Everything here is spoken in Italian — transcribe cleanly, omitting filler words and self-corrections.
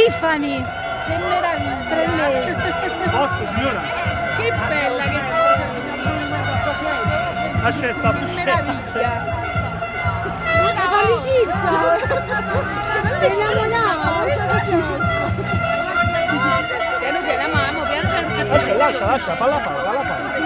Tiffany. Che meraviglia! 3 mesi. Posso, signora? Che bella che Accetta, Che meraviglia! Una felicizia. Sei innamorata. Piano piano, amo, piano piano. Lascia, falla fare.